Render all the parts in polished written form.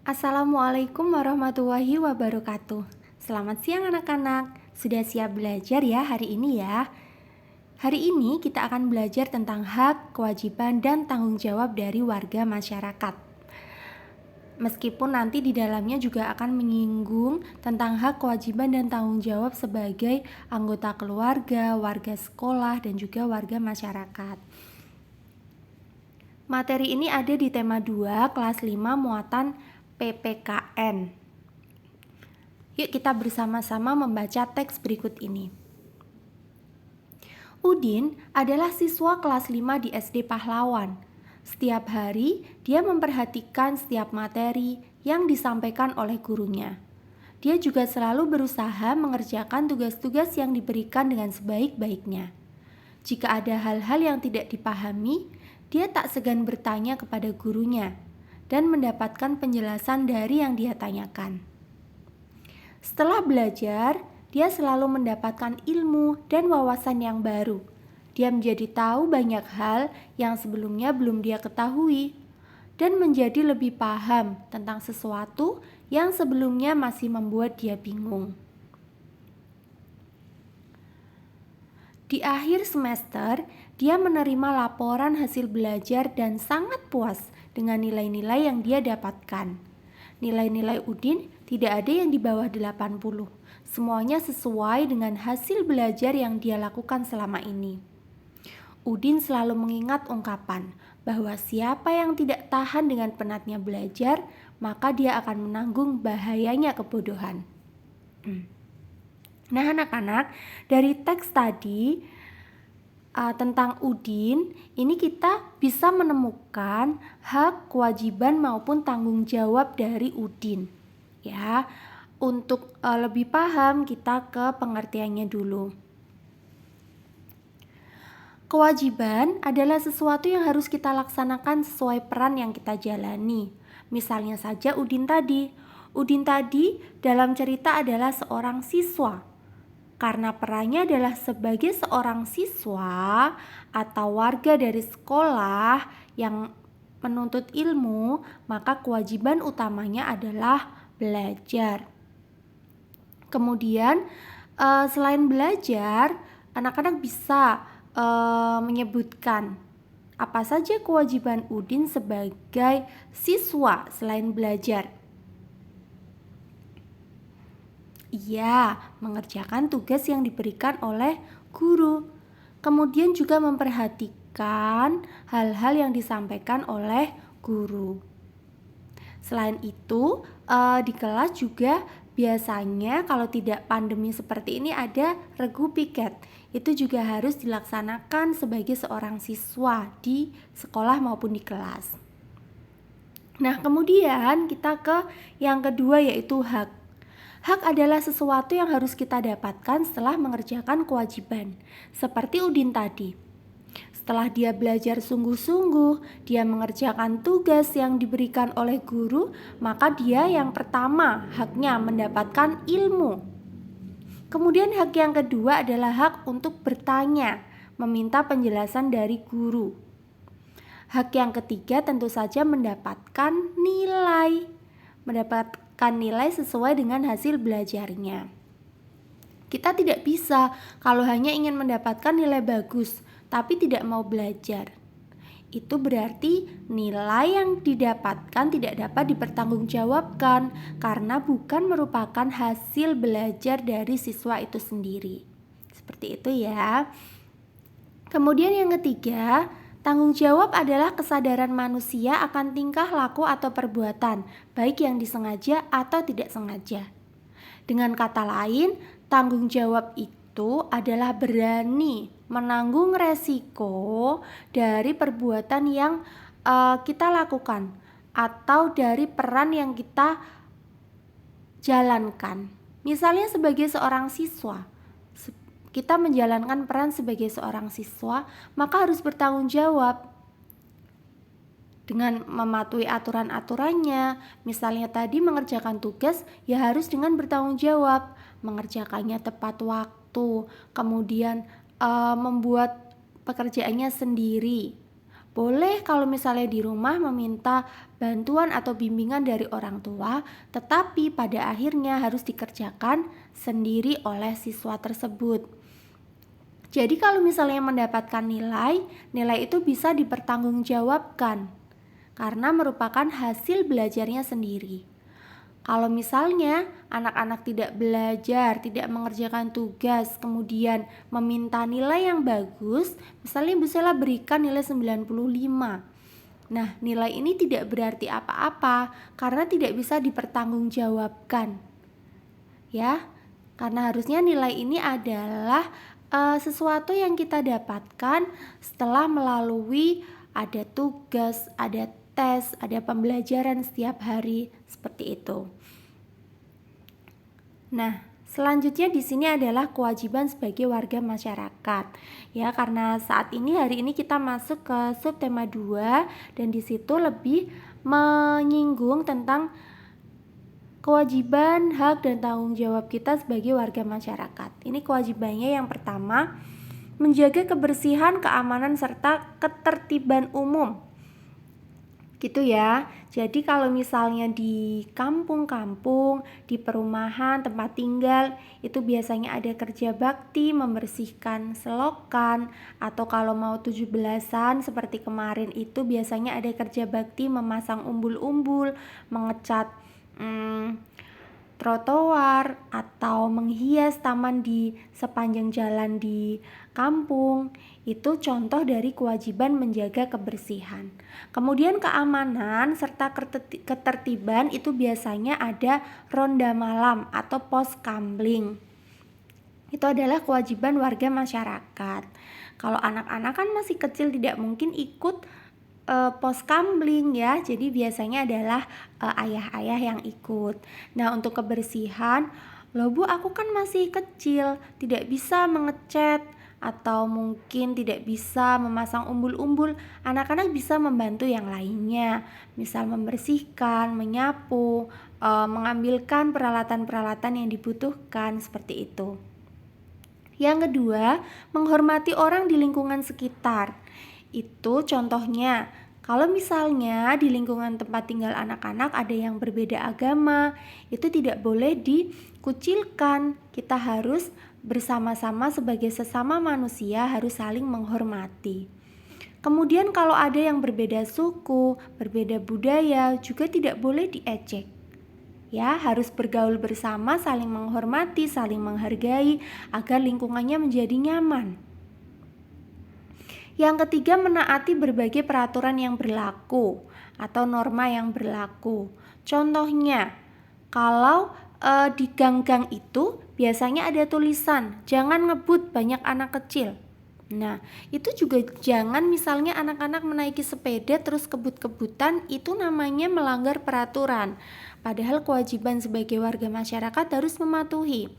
Assalamualaikum warahmatullahi wabarakatuh. Selamat siang anak-anak. Sudah siap belajar ya hari ini ya? Hari ini kita akan belajar tentang hak, kewajiban, dan tanggung jawab dari warga masyarakat. Meskipun nanti di dalamnya juga akan menyinggung tentang hak, kewajiban, dan tanggung jawab sebagai anggota keluarga, warga sekolah, dan juga warga masyarakat. Materi ini ada di tema 2 kelas 5 muatan PPKN. Yuk kita bersama-sama membaca teks berikut ini. Udin adalah siswa kelas 5 di SD Pahlawan. Setiap hari dia memperhatikan setiap materi yang disampaikan oleh gurunya. Dia juga selalu berusaha mengerjakan tugas-tugas yang diberikan dengan sebaik-baiknya. Jika ada hal-hal yang tidak dipahami, dia tak segan bertanya kepada gurunya dan mendapatkan penjelasan dari yang dia tanyakan. Setelah belajar, dia selalu mendapatkan ilmu dan wawasan yang baru. Dia menjadi tahu banyak hal yang sebelumnya belum dia ketahui dan menjadi lebih paham tentang sesuatu yang sebelumnya masih membuat dia bingung. Di akhir semester, dia menerima laporan hasil belajar dan sangat puas dengan nilai-nilai yang dia dapatkan. Nilai-nilai Udin tidak ada yang di bawah 80. Semuanya sesuai dengan hasil belajar yang dia lakukan selama ini. Udin selalu mengingat ungkapan bahwa siapa yang tidak tahan dengan penatnya belajar, maka dia akan menanggung bahayanya kebodohan. Nah anak-anak, dari teks tadi tentang Udin, ini kita bisa menemukan hak, kewajiban maupun tanggung jawab dari Udin. Ya, untuk lebih paham kita ke pengertiannya dulu. Kewajiban adalah sesuatu yang harus kita laksanakan sesuai peran yang kita jalani. Misalnya saja Udin tadi. Udin tadi dalam cerita adalah seorang siswa. Karena perannya adalah sebagai seorang siswa atau warga dari sekolah yang menuntut ilmu, maka kewajiban utamanya adalah belajar. Kemudian selain belajar, anak-anak bisa menyebutkan apa saja kewajiban Udin sebagai siswa selain belajar. Ia mengerjakan tugas yang diberikan oleh guru. Kemudian juga memperhatikan hal-hal yang disampaikan oleh guru. Selain itu, di kelas juga biasanya kalau tidak pandemi seperti ini ada regu piket. Itu juga harus dilaksanakan sebagai seorang siswa di sekolah maupun di kelas. Nah, kemudian kita ke yang kedua yaitu hak. Hak adalah sesuatu yang harus kita dapatkan setelah mengerjakan kewajiban, seperti Udin tadi. Setelah dia belajar sungguh-sungguh, dia mengerjakan tugas yang diberikan oleh guru, maka dia yang pertama haknya mendapatkan ilmu. Kemudian hak yang kedua adalah hak untuk bertanya, meminta penjelasan dari guru. Hak yang ketiga tentu saja mendapatkan nilai sesuai dengan hasil belajarnya. Kita tidak bisa kalau hanya ingin mendapatkan nilai bagus tapi tidak mau belajar. Itu berarti nilai yang didapatkan tidak dapat dipertanggungjawabkan karena bukan merupakan hasil belajar dari siswa itu sendiri. Seperti itu ya. Kemudian yang ketiga, tanggung jawab adalah kesadaran manusia akan tingkah laku atau perbuatan, baik yang disengaja atau tidak sengaja. Dengan kata lain, tanggung jawab itu adalah berani menanggung resiko dari perbuatan yang kita lakukan atau dari peran yang kita jalankan. Misalnya sebagai seorang siswa, kita menjalankan peran sebagai seorang siswa, maka harus bertanggung jawab dengan mematuhi aturan-aturannya. Misalnya tadi mengerjakan tugas, ya harus dengan bertanggung jawab, mengerjakannya tepat waktu, kemudian membuat pekerjaannya sendiri, Boleh kalau misalnya di rumah meminta bantuan atau bimbingan dari orang tua, tetapi pada akhirnya harus dikerjakan sendiri oleh siswa tersebut. Jadi kalau misalnya mendapatkan nilai, nilai itu bisa dipertanggungjawabkan karena merupakan hasil belajarnya sendiri. Kalau misalnya anak-anak tidak belajar, tidak mengerjakan tugas, kemudian meminta nilai yang bagus, misalnya Bu Sela berikan nilai 95. Nah, nilai ini tidak berarti apa-apa karena tidak bisa dipertanggungjawabkan. Ya, karena harusnya nilai ini adalah sesuatu yang kita dapatkan setelah melalui ada tugas, ada tes, ada pembelajaran setiap hari seperti itu. Nah, selanjutnya di sini adalah kewajiban sebagai warga masyarakat. Ya, karena saat ini hari ini kita masuk ke subtema 2 dan di situ lebih menyinggung tentang kewajiban, hak dan tanggung jawab kita sebagai warga masyarakat. Ini kewajibannya yang pertama, menjaga kebersihan, keamanan serta ketertiban umum. Gitu ya. Jadi kalau misalnya di kampung-kampung, di perumahan, tempat tinggal, itu biasanya ada kerja bakti membersihkan selokan, atau kalau mau 17-an seperti kemarin itu biasanya ada kerja bakti memasang umbul-umbul, mengecat trotoar atau menghias taman di sepanjang jalan di kampung. Itu contoh dari kewajiban menjaga kebersihan. Kemudian keamanan serta ketertiban itu biasanya ada ronda malam atau pos kamling. Itu adalah kewajiban warga masyarakat. Kalau anak-anak kan masih kecil tidak mungkin ikut pos kamling ya, jadi biasanya adalah ayah-ayah yang ikut. Nah, untuk kebersihan, loh Bu, aku kan masih kecil, tidak bisa mengecat atau mungkin tidak bisa memasang umbul-umbul. Anak-anak bisa membantu yang lainnya, misal membersihkan, menyapu, mengambilkan peralatan-peralatan yang dibutuhkan seperti itu. Yang kedua, menghormati orang di lingkungan sekitar. Itu contohnya, kalau misalnya di lingkungan tempat tinggal anak-anak ada yang berbeda agama, itu tidak boleh dikucilkan. Kita harus bersama-sama sebagai sesama manusia harus saling menghormati. Kemudian kalau ada yang berbeda suku, berbeda budaya, juga tidak boleh diejek. Ya, harus bergaul bersama, saling menghormati, saling menghargai agar lingkungannya menjadi nyaman. Yang ketiga, menaati berbagai peraturan yang berlaku atau norma yang berlaku. Contohnya, kalau di gang-gang itu biasanya ada tulisan, jangan ngebut banyak anak kecil. Nah, itu juga jangan misalnya anak-anak menaiki sepeda terus kebut-kebutan, itu namanya melanggar peraturan. Padahal kewajiban sebagai warga masyarakat harus mematuhi.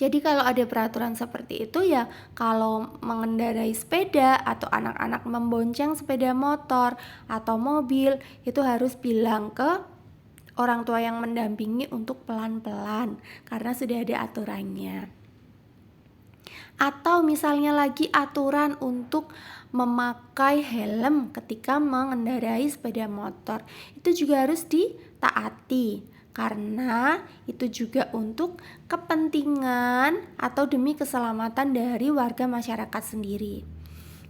Jadi kalau ada peraturan seperti itu ya, kalau mengendarai sepeda atau anak-anak membonceng sepeda motor atau mobil, itu harus bilang ke orang tua yang mendampingi untuk pelan-pelan karena sudah ada aturannya. Atau misalnya lagi aturan untuk memakai helm ketika mengendarai sepeda motor, itu juga harus ditaati. Karena itu juga untuk kepentingan atau demi keselamatan dari warga masyarakat sendiri.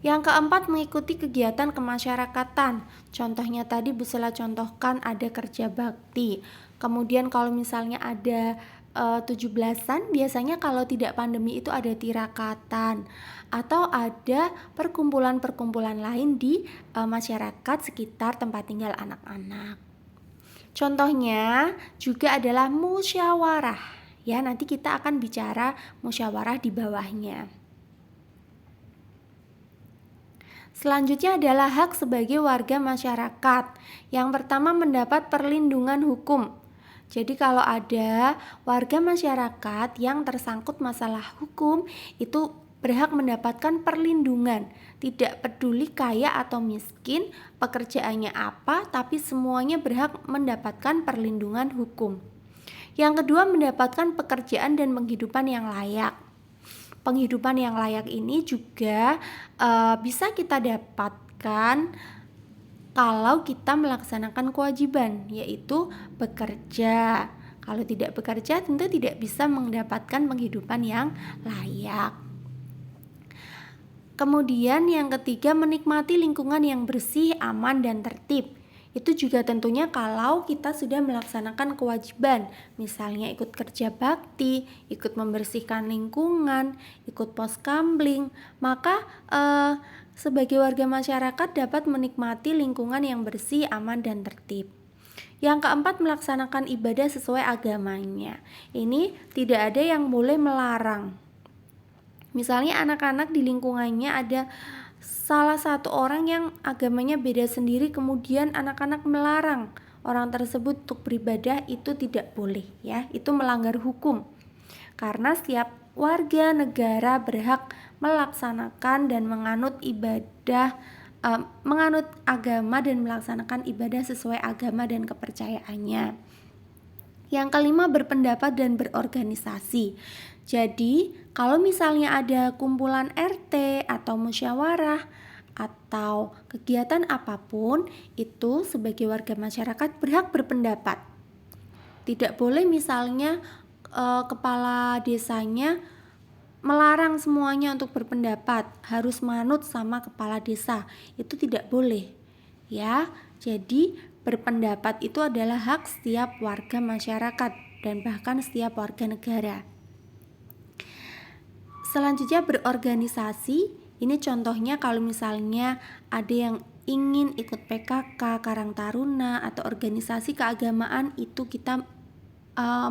Yang keempat, mengikuti kegiatan kemasyarakatan. Contohnya tadi Bu Sela contohkan ada kerja bakti. Kemudian kalau misalnya ada 17-an, biasanya kalau tidak pandemi itu ada tirakatan atau ada perkumpulan-perkumpulan lain di masyarakat sekitar tempat tinggal anak-anak. Contohnya juga adalah musyawarah. Ya, nanti kita akan bicara musyawarah di bawahnya. Selanjutnya adalah hak sebagai warga masyarakat. Yang pertama, mendapat perlindungan hukum. Jadi kalau ada warga masyarakat yang tersangkut masalah hukum, itu berhak mendapatkan perlindungan. Tidak peduli kaya atau miskin, pekerjaannya apa, tapi semuanya berhak mendapatkan perlindungan hukum. Yang kedua, mendapatkan pekerjaan dan penghidupan yang layak. Penghidupan yang layak ini juga bisa kita dapatkan didapatkan kalau kita melaksanakan kewajiban, yaitu bekerja. Kalau tidak bekerja tentu tidak bisa mendapatkan penghidupan yang layak. Kemudian yang ketiga, menikmati lingkungan yang bersih, aman, dan tertib. Itu juga tentunya kalau kita sudah melaksanakan kewajiban, misalnya ikut kerja bakti, ikut membersihkan lingkungan, ikut poskamling, maka sebagai warga masyarakat dapat menikmati lingkungan yang bersih, aman, dan tertib. Yang keempat, melaksanakan ibadah sesuai agamanya. Ini tidak ada yang boleh melarang. Misalnya anak-anak di lingkungannya ada salah satu orang yang agamanya beda sendiri, kemudian anak-anak melarang orang tersebut untuk beribadah, itu tidak boleh ya, itu melanggar hukum. Karena setiap warga negara berhak melaksanakan dan menganut agama dan melaksanakan ibadah sesuai agama dan kepercayaannya. Yang kelima, berpendapat dan berorganisasi. Jadi, kalau misalnya ada kumpulan RT atau musyawarah atau kegiatan apapun, itu sebagai warga masyarakat berhak berpendapat. Tidak boleh misalnya kepala desanya melarang semuanya untuk berpendapat, harus manut sama kepala desa. Itu tidak boleh. Ya, jadi berpendapat itu adalah hak setiap warga masyarakat dan bahkan setiap warga negara. Selanjutnya, berorganisasi. Ini contohnya kalau misalnya ada yang ingin ikut PKK, Karang Taruna, atau organisasi keagamaan, itu kita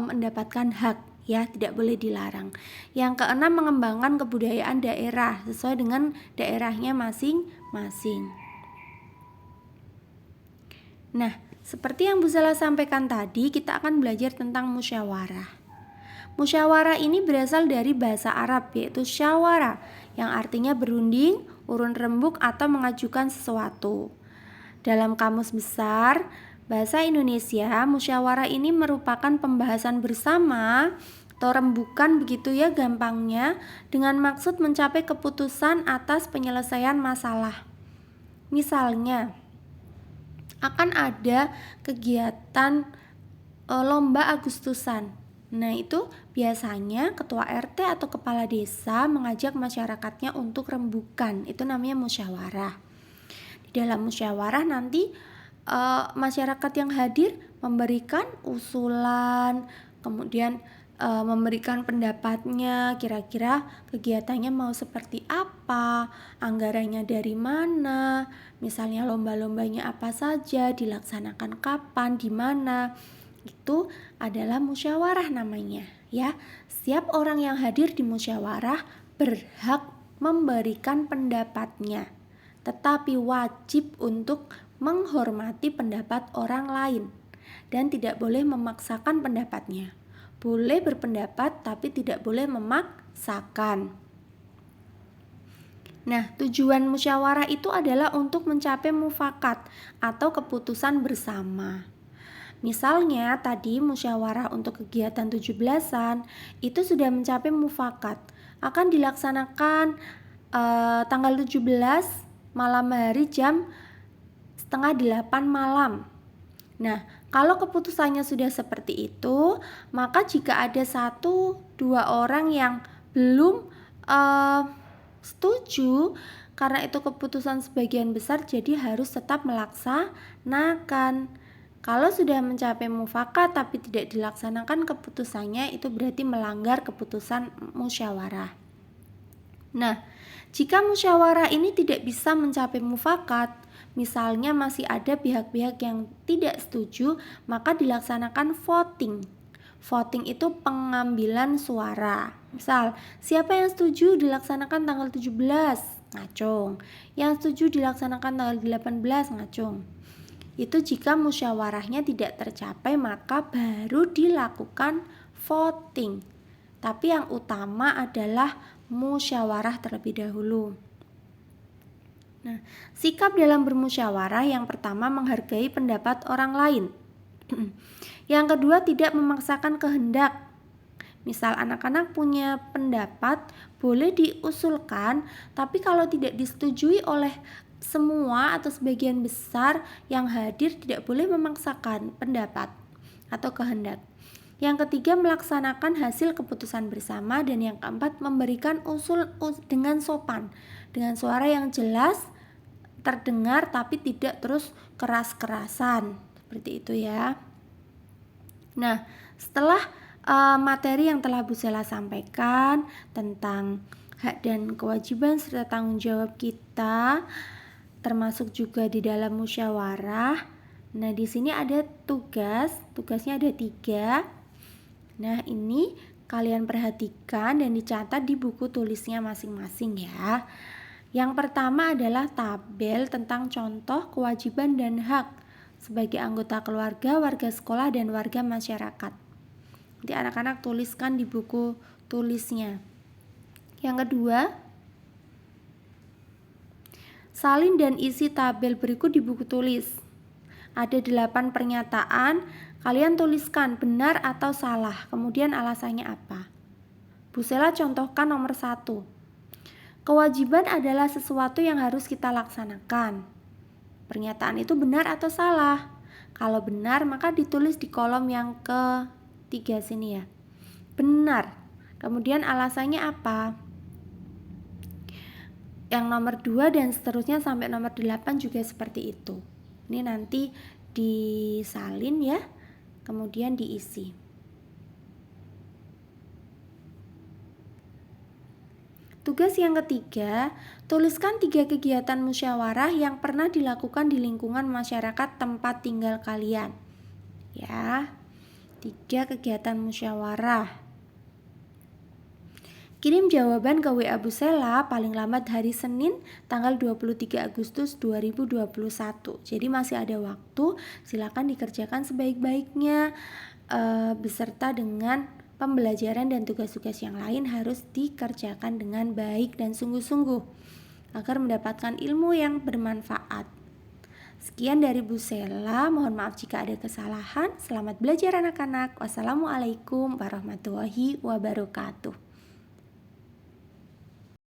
mendapatkan hak ya, tidak boleh dilarang. Yang keenam, mengembangkan kebudayaan daerah sesuai dengan daerahnya masing-masing. Nah, seperti yang Bu Zala sampaikan tadi, kita akan belajar tentang musyawarah. Musyawarah ini berasal dari bahasa Arab, yaitu syawara, yang artinya berunding, urun rembuk, atau mengajukan sesuatu. Dalam Kamus Besar Bahasa Indonesia, musyawarah ini merupakan pembahasan bersama atau rembukan begitu ya gampangnya, dengan maksud mencapai keputusan atas penyelesaian masalah. Misalnya, akan ada kegiatan lomba Agustusan. Nah, itu biasanya ketua RT atau kepala desa mengajak masyarakatnya untuk rembukan. Itu namanya musyawarah. Di dalam musyawarah nanti masyarakat yang hadir memberikan usulan, kemudian memberikan pendapatnya, kira-kira kegiatannya mau seperti apa, anggarannya dari mana, misalnya lomba-lombanya apa saja, dilaksanakan kapan, di mana. Itu adalah musyawarah namanya ya. Setiap orang yang hadir di musyawarah berhak memberikan pendapatnya, tetapi wajib untuk menghormati pendapat orang lain dan tidak boleh memaksakan pendapatnya. Boleh berpendapat tapi tidak boleh memaksakan. Nah, tujuan musyawarah itu adalah untuk mencapai mufakat atau keputusan bersama. Misalnya tadi musyawarah untuk kegiatan 17-an itu sudah mencapai mufakat, akan dilaksanakan tanggal 17 malam hari jam 7:30 malam. Nah, kalau keputusannya sudah seperti itu, maka jika ada 1-2 orang yang belum setuju, karena itu keputusan sebagian besar, jadi harus tetap melaksanakan. Kalau sudah mencapai mufakat tapi tidak dilaksanakan keputusannya, itu berarti melanggar keputusan musyawarah. Nah, jika musyawarah ini tidak bisa mencapai mufakat, misalnya masih ada pihak-pihak yang tidak setuju, maka dilaksanakan voting. Voting itu pengambilan suara. Misal, siapa yang setuju dilaksanakan tanggal 17? Ngacung. Yang setuju dilaksanakan tanggal 18? Ngacung. Itu jika musyawarahnya tidak tercapai, maka baru dilakukan voting. Tapi yang utama adalah musyawarah terlebih dahulu. Nah, sikap dalam bermusyawarah yang pertama, menghargai pendapat orang lain. Yang kedua, tidak memaksakan kehendak. Misal anak-anak punya pendapat, boleh diusulkan, tapi kalau tidak disetujui oleh semua atau sebagian besar yang hadir tidak boleh memaksakan pendapat atau kehendak. Yang ketiga, melaksanakan hasil keputusan bersama. Dan yang keempat, memberikan usul dengan sopan, dengan suara yang jelas, terdengar tapi tidak terus keras-kerasan. Seperti itu ya. Nah, setelah materi yang telah Bu Sela sampaikan tentang hak dan kewajiban serta tanggung jawab kita, termasuk juga di dalam musyawarah. Nah, di sini ada tugasnya ada 3. Nah, ini kalian perhatikan dan dicatat di buku tulisnya masing-masing ya. Yang pertama adalah tabel tentang contoh kewajiban dan hak sebagai anggota keluarga, warga sekolah, dan warga masyarakat. Nanti anak-anak tuliskan di buku tulisnya. Yang kedua, salin dan isi tabel berikut di buku tulis. Ada 8 pernyataan, kalian tuliskan benar atau salah, kemudian alasannya apa. Bu Sela contohkan nomor 1. Kewajiban adalah sesuatu yang harus kita laksanakan. Pernyataan itu benar atau salah? Kalau benar, maka ditulis di kolom yang ke-3 sini ya. Benar. Kemudian alasannya apa? Yang nomor 2 dan seterusnya sampai nomor 8 juga seperti itu. Ini nanti disalin ya, kemudian diisi. Tugas yang ketiga, tuliskan 3 kegiatan musyawarah yang pernah dilakukan di lingkungan masyarakat tempat tinggal kalian. Ya, 3 kegiatan musyawarah. Kirim jawaban ke WA Bu Sela paling lambat hari Senin tanggal 23 Agustus 2021. Jadi masih ada waktu, silakan dikerjakan sebaik-baiknya beserta dengan pembelajaran dan tugas-tugas yang lain harus dikerjakan dengan baik dan sungguh-sungguh agar mendapatkan ilmu yang bermanfaat. Sekian dari Bu Sela, mohon maaf jika ada kesalahan. Selamat belajar anak-anak. Wassalamualaikum warahmatullahi wabarakatuh.